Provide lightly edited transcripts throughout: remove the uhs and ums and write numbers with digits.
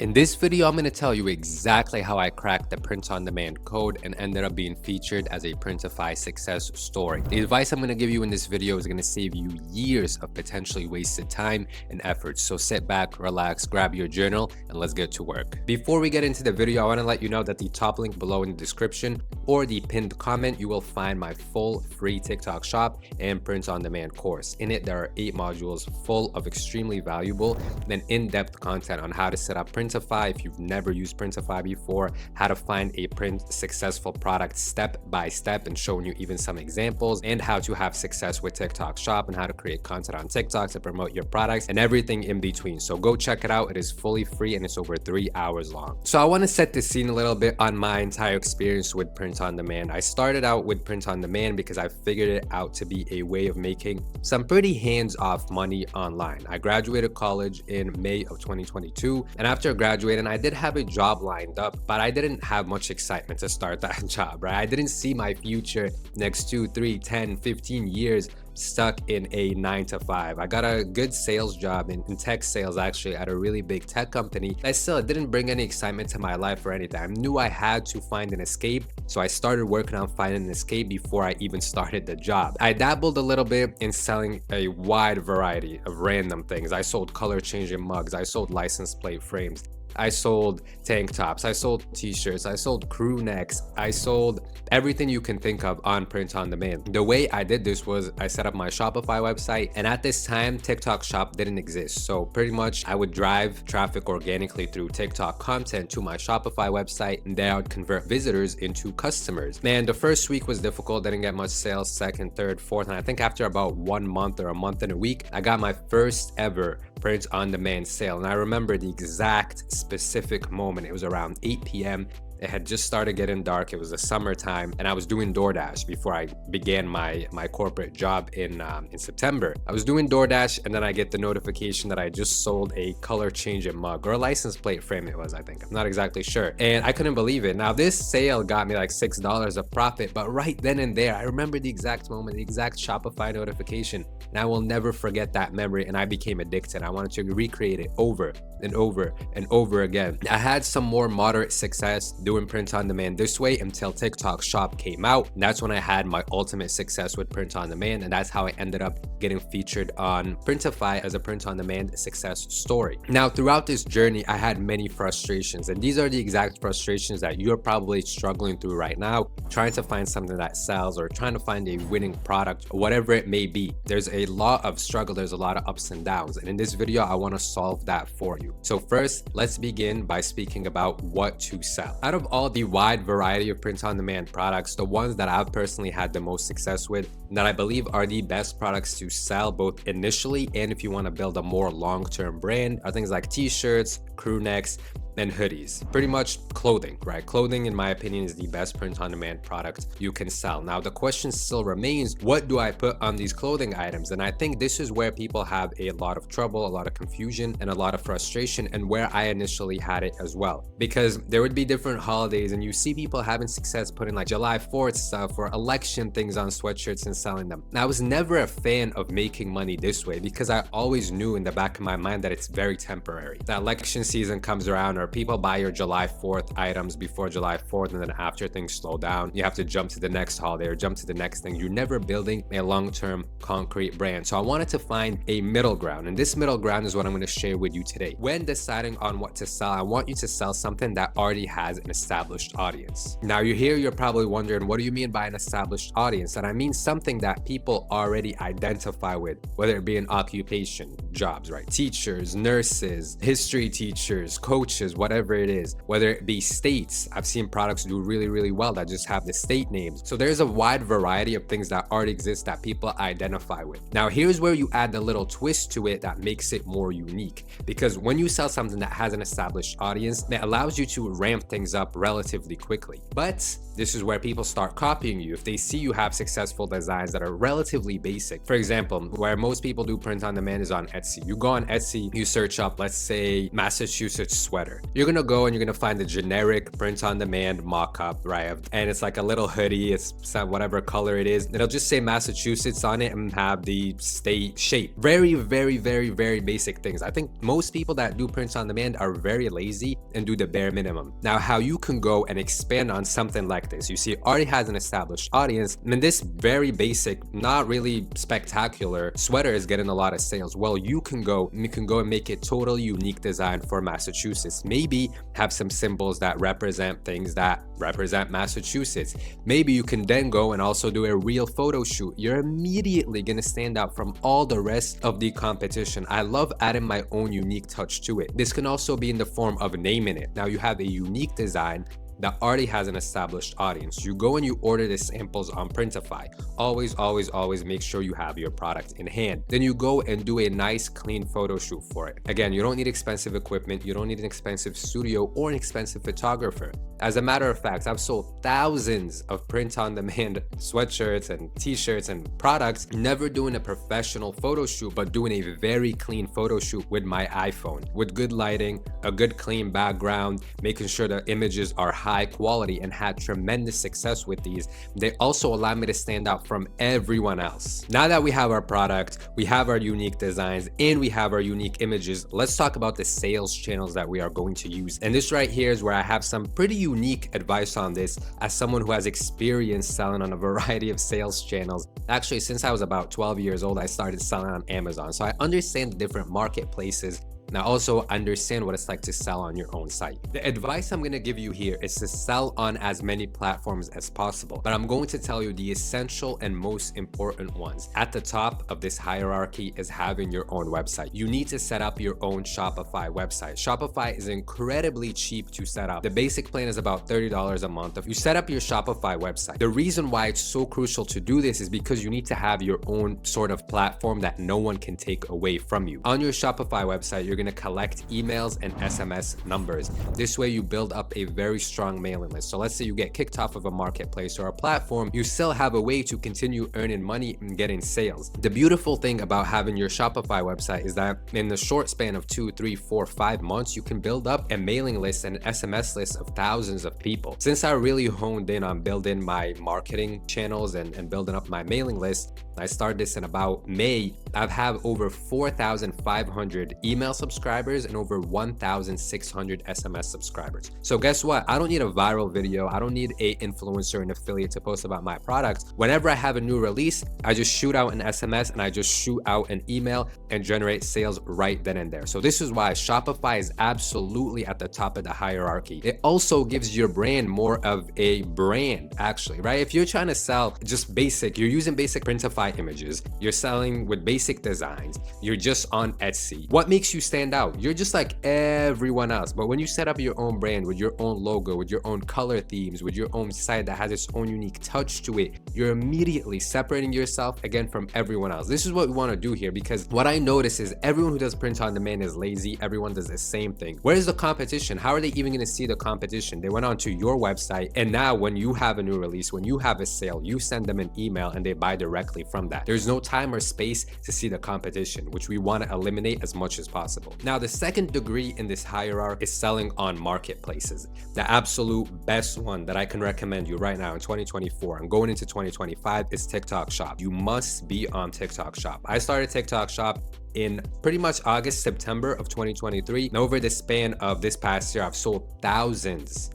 In this video, I'm going to tell you exactly how I cracked the print-on-demand code and ended up being featured as a Printify success story. The advice I'm going to give you in this video is going to save you years of potentially wasted time and effort. So sit back, relax, grab your journal, and let's get to work. Before we get into the video, I want to let you know that the top link below in the description or the pinned comment, you will find my full free TikTok shop and print-on-demand course. In it, there are 8 modules full of extremely valuable and in-depth content on how to set up Printify if you've never used Printify before, how to find a print successful product step by step and showing you even some examples, and how to have success with TikTok shop and how to create content on TikTok to promote your products and everything in between. So go check it out. It is fully free and it's over 3 hours long. So I want to set the scene a little bit on my entire experience with print on demand. I started out with print on demand because I figured it out to be a way of making some pretty hands-off money online. I graduated college in May of 2022, and after graduating, I did have a job lined up, but I didn't have much excitement to start that job, right? I didn't see my future next 2, 3, 10, 15 years stuck in a 9-to-5. I got a good sales job in tech sales, actually, at a really big tech company. It didn't bring any excitement to my life or anything. I knew I had to find an escape, so I started working on finding an escape before I even started the job. I dabbled a little bit in selling a wide variety of random things. I sold color changing mugs, I sold license plate frames, I sold tank tops, I sold t-shirts, I sold crew necks, I sold everything you can think of on print on demand. The way I did this was I set up my Shopify website, and at this time TikTok shop didn't exist. So pretty much I would drive traffic organically through TikTok content to my Shopify website, and then I would convert visitors into customers. Man, the first week was difficult, didn't get much sales. Second, third, fourth, and I think after about 1 month or a month and a week, I got my first ever print on demand sale. And I remember the exact specific moment. It was around 8 p.m. It had just started getting dark. It was the summertime, and I was doing DoorDash before I began my corporate job in September. I was doing DoorDash, and then I get the notification that I just sold a color changing mug, or a license plate frame it was, I think. I'm not exactly sure. And I couldn't believe it. Now, this sale got me like $6 of profit, but right then and there, I remember the exact moment, the exact Shopify notification, and I will never forget that memory, and I became addicted. I wanted to recreate it over and over and over again. I had some more moderate success doing print on demand this way until TikTok shop came out. And that's when I had my ultimate success with print on demand, and that's how I ended up getting featured on Printify as a print on demand success story. Now, throughout this journey, I had many frustrations, and these are the exact frustrations that you're probably struggling through right now, trying to find something that sells or trying to find a winning product or whatever it may be. There's a lot of struggle, there's a lot of ups and downs, and in this video I want to solve that for you. So first, let's begin by speaking about what to sell. Out of all the wide variety of print on demand products, the ones that I've personally had the most success with, that I believe are the best products to sell both initially and if you want to build a more long-term brand, are things like t-shirts, crew necks, and hoodies. Pretty much clothing, right? Clothing, in my opinion, is the best print on demand product you can sell. Now, the question still remains, what do I put on these clothing items? And I think this is where people have a lot of trouble, a lot of confusion, and a lot of frustration, and where I initially had it as well. Because there would be different holidays, and you see people having success putting like July 4th stuff or election things on sweatshirts and selling them. Now, I was never a fan of making money this way because I always knew in the back of my mind that it's very temporary. The election season comes around, or people buy your July 4th items before July 4th, and then after things slow down, you have to jump to the next holiday or jump to the next thing. You're never building a long-term concrete brand. So I wanted to find a middle ground, and this middle ground is what I'm going to share with you today. When deciding on what to sell, I want you to sell something that already has an established audience. Now, you're here, you're probably wondering, what do you mean by an established audience? And I mean something that people already identify with, whether it be an occupation, jobs, right? Teachers, nurses, history teachers, coaches, whatever it is, whether it be states. I've seen products do really, really well that just have the state names. So there's a wide variety of things that already exist that people identify with. Now, here's where you add the little twist to it that makes it more unique. Because when you sell something that has an established audience, it allows you to ramp things up relatively quickly. But this is where people start copying you if they see you have successful designs that are relatively basic. For example, where most people do print on demand is on Etsy. You go on Etsy, you search up, let's say, Massachusetts sweater. here. You're gonna go and you're gonna find the generic print-on-demand mock-up, right? And it's like a little hoodie, it's whatever color it is. It'll just say Massachusetts on it and have the state shape. Very, very, very, very basic things. I think most people that do print-on-demand are very lazy and do the bare minimum. Now, how you can go and expand on something like this, you see, it already has an established audience, and this very basic, not really spectacular sweater is getting a lot of sales. Well, you can go and make a totally unique design for Massachusetts. Maybe have some symbols that represent things that represent Massachusetts. Maybe you can then go and also do a real photo shoot. You're immediately gonna stand out from all the rest of the competition. I love adding my own unique touch to it. This can also be in the form of naming it. Now you have a unique design that already has an established audience. You go and you order the samples on Printify. Always, always, always make sure you have your product in hand. Then you go and do a nice clean photo shoot for it. Again, you don't need expensive equipment. You don't need an expensive studio or an expensive photographer. As a matter of fact, I've sold thousands of print-on-demand sweatshirts and t-shirts and products, never doing a professional photo shoot, but doing a very clean photo shoot with my iPhone, with good lighting, a good clean background, making sure the images are high quality, and had tremendous success with these. They also allow me to stand out from everyone else. Now that we have our product, we have our unique designs, and we have our unique images, let's talk about the sales channels that we are going to use. And this right here is where I have some pretty unique advice on this as someone who has experience selling on a variety of sales channels. Actually, since I was about 12 years old, I started selling on Amazon. So I understand the different marketplaces. And I also understand what it's like to sell on your own site. The advice I'm going to give you here is to sell on as many platforms as possible, but I'm going to tell you the essential and most important ones. At the top of this hierarchy is having your own website. You need to set up your own Shopify website. Shopify is incredibly cheap to set up. The basic plan is about $30 a month. If you set up your Shopify website, the reason why it's so crucial to do this is because you need to have your own sort of platform that no one can take away from you. On your Shopify website, you're going to collect emails and SMS numbers. This way you build up a very strong mailing list. So let's say you get kicked off of a marketplace or a platform, you still have a way to continue earning money and getting sales. The beautiful thing about having your Shopify website is that in the short span of 2, 3, 4, 5 months, you can build up a mailing list and SMS list of thousands of people. Since I really honed in on building my marketing channels and building up my mailing list, I started this in about May. I've had over 4,500 email subscribers and over 1,600 SMS subscribers. So guess what? I don't need a viral video. I don't need an influencer and affiliate to post about my product. Whenever I have a new release, I just shoot out an SMS and I just shoot out an email and generate sales right then and there. So this is why Shopify is absolutely at the top of the hierarchy. It also gives your brand more of a brand, actually, right? If you're trying to sell just basic, you're using basic Printify images, you're selling with basic designs, you're just on Etsy. What makes you stand out? You're just like everyone else. But when you set up your own brand with your own logo, with your own color themes, with your own site that has its own unique touch to it, you're immediately separating yourself again from everyone else. This is what we want to do here, because what I notice is everyone who does print on demand is lazy. Everyone does the same thing. Where's the competition? How are they even going to see the competition? They went onto your website, and now when you have a new release, when you have a sale, you send them an email and they buy directly from that. There's no time or space to see the competition, which we want to eliminate as much as possible. Now, the second degree in this hierarchy is selling on marketplaces. The absolute best one that I can recommend you right now in 2024 and going into 2025 is TikTok Shop. You must be on TikTok Shop. I started TikTok Shop in pretty much August, September of 2023. And over the span of this past year, I've sold thousands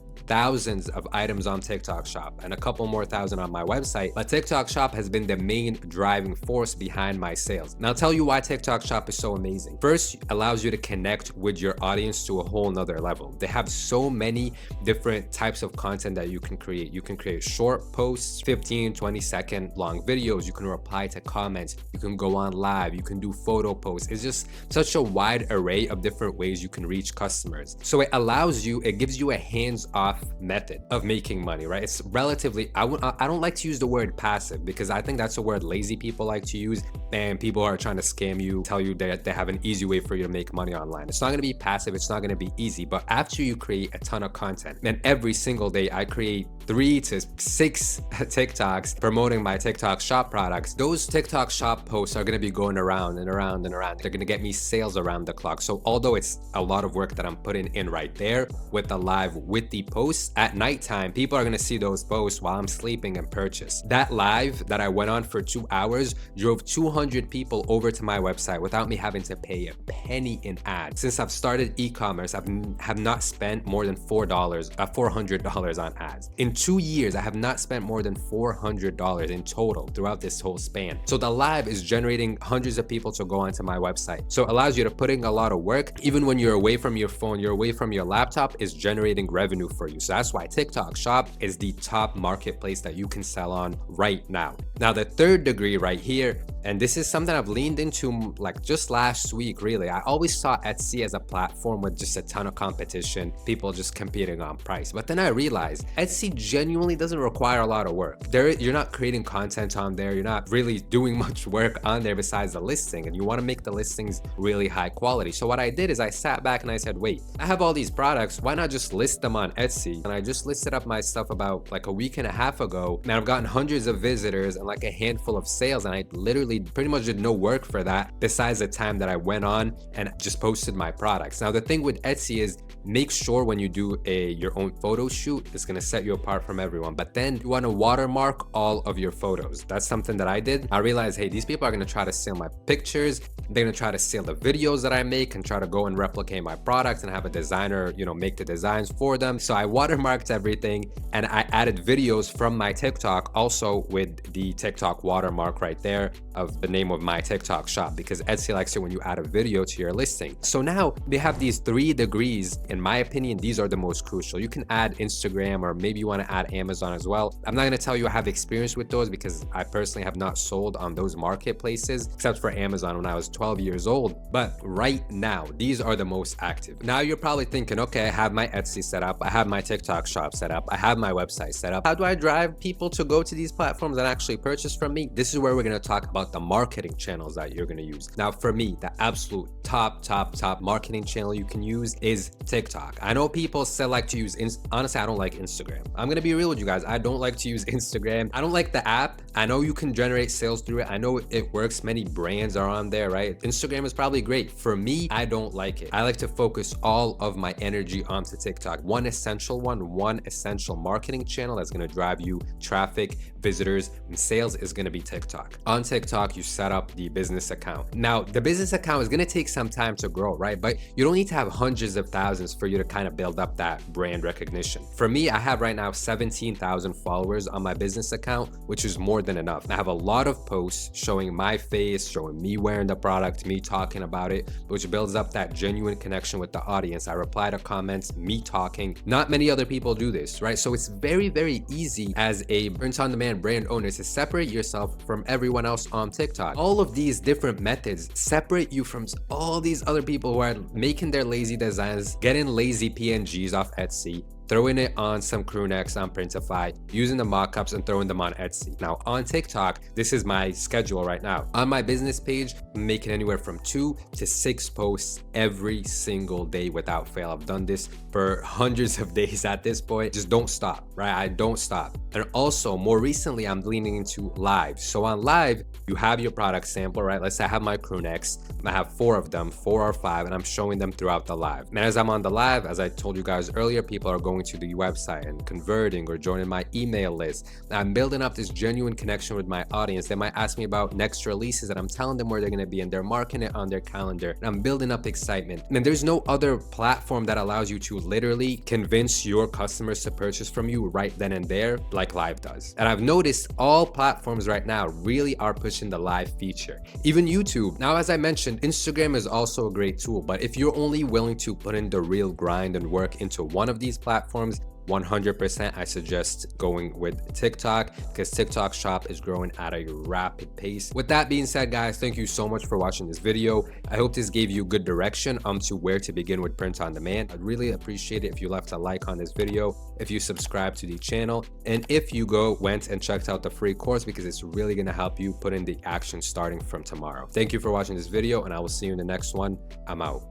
of items on TikTok Shop and a couple more thousand on my website. But TikTok Shop has been the main driving force behind my sales. And I'll tell you why TikTok Shop is so amazing. First, it allows you to connect with your audience to a whole nother level. They have so many different types of content that you can create. You can create short posts, 15, 20-second long videos. You can reply to comments. You can go on live. You can do photo posts. It's just such a wide array of different ways you can reach customers. So it gives you a hands-off half method of making money, right? It's relatively, I don't like to use the word passive because I think that's a word lazy people like to use, and people are trying to scam you, tell you that they have an easy way for you to make money online. It's not going to be passive, it's not going to be easy, but after you create a ton of content, and every single day I create 3 to 6 TikToks promoting my TikTok shop products, those TikTok shop posts are going to be going around and around and around. They're going to get me sales around the clock. So although it's a lot of work that I'm putting in right there with the live, with the posts at nighttime, people are going to see those posts while I'm sleeping and purchase. That live that I went on for 2 hours drove 200 people over to my website without me having to pay a penny in ads. Since I've started e-commerce, I have not spent more than $400 on ads. In 2 years, I have not spent more than $400 in total throughout this whole span. So the live is generating hundreds of people to go onto my website. So it allows you to put in a lot of work. Even when you're away from your phone, you're away from your laptop, is generating revenue for you. So that's why TikTok Shop is the top marketplace that you can sell on right now. Now, the third degree right here, and this is something I've leaned into like just last week, really. I always saw Etsy as a platform with just a ton of competition, people just competing on price. But then I realized Etsy genuinely doesn't require a lot of work. You're not creating content on there. You're not really doing much work on there besides the listing, and you want to make the listings really high quality. So what I did is I sat back and I said, wait, I have all these products. Why not just list them on Etsy? And I just listed up my stuff about like a week and a half ago, and I've gotten hundreds of visitors and like a handful of sales, and I literally pretty much did no work for that besides the time that I went on and just posted my products. Now, the thing with Etsy is make sure when you do your own photo shoot, it's gonna set you apart from everyone. But then you want to watermark all of your photos. That's something that I did. I realized, hey, these people are gonna try to steal my pictures. They're gonna try to steal the videos that I make and try to go and replicate my products and have a designer, make the designs for them. So I watermarked everything, and I added videos from my TikTok also with the TikTok watermark right there of the name of my TikTok shop, because Etsy likes it when you add a video to your listing. So now they have these 3 degrees. In my opinion, these are the most crucial. You can add Instagram, or maybe you want to add Amazon as well. I'm not going to tell you I have experience with those because I personally have not sold on those marketplaces except for Amazon when I was 12 years old. But right now, these are the most active. Now you're probably thinking, okay, I have my Etsy set up, I have my TikTok shop set up, I have my website set up. How do I drive people to go to these platforms and actually purchase from me? This is where we're going to talk about the marketing channels that you're going to use. Now, for me, the absolute top marketing channel you can use is TikTok. I know people still like to use, honestly, I don't like Instagram. I'm going to be real with you guys. I don't like to use Instagram. I don't like the app. I know you can generate sales through it. I know it works. Many brands are on there, right? Instagram is probably great. For me, I don't like it. I like to focus all of my energy onto TikTok. One essential marketing channel that's going to drive you traffic, visitors, and sales is going to be TikTok. On TikTok, you set up the business account. Now, the business account is going to take some time to grow, right? But you don't need to have hundreds of thousands for you to kind of build up that brand recognition. For me, I have right now 17,000 followers on my business account, which is more than enough. I have a lot of posts showing my face, showing me wearing the product, me talking about it, which builds up that genuine connection with the audience. I reply to comments, me talking. Not many other people do this, right? So it's very, very easy as a print-on-demand brand owner to separate yourself from everyone else on TikTok. All of these different methods separate you from all these other people who are making their lazy designs, getting lazy PNGs off Etsy, throwing it on some crew necks on Printify, using the mockups and throwing them on Etsy. Now on TikTok, this is my schedule right now. On my business page, I'm making anywhere from 2 to 6 posts every single day without fail. I've done this for hundreds of days at this point. Just don't stop, right? I don't stop. And also more recently, I'm leaning into live. So on live, you have your product sample, right? Let's say I have my crew necks. I have 4 of them, 4 or 5, and I'm showing them throughout the live. And as I'm on the live, as I told you guys earlier, people are going to the website and converting or joining my email list. I'm building up this genuine connection with my audience. They might ask me about next releases, and I'm telling them where they're going to be, and they're marking it on their calendar. And I'm building up excitement. And there's no other platform that allows you to literally convince your customers to purchase from you right then and there like live does. And I've noticed all platforms right now really are pushing the live feature. Even YouTube. Now, as I mentioned, Instagram is also a great tool, but if you're only willing to put in the real grind and work into one of these platforms, 100% I suggest going with TikTok, because TikTok shop is growing at a rapid pace. With that being said, guys, thank you so much for watching this video. I hope this gave you good direction to where to begin with print on demand. I'd really appreciate it if you left a like on this video, if you subscribe to the channel, and if you went and checked out the free course, because it's really going to help you put in the action starting from tomorrow. Thank you for watching this video, and I will see you in the next one. I'm out.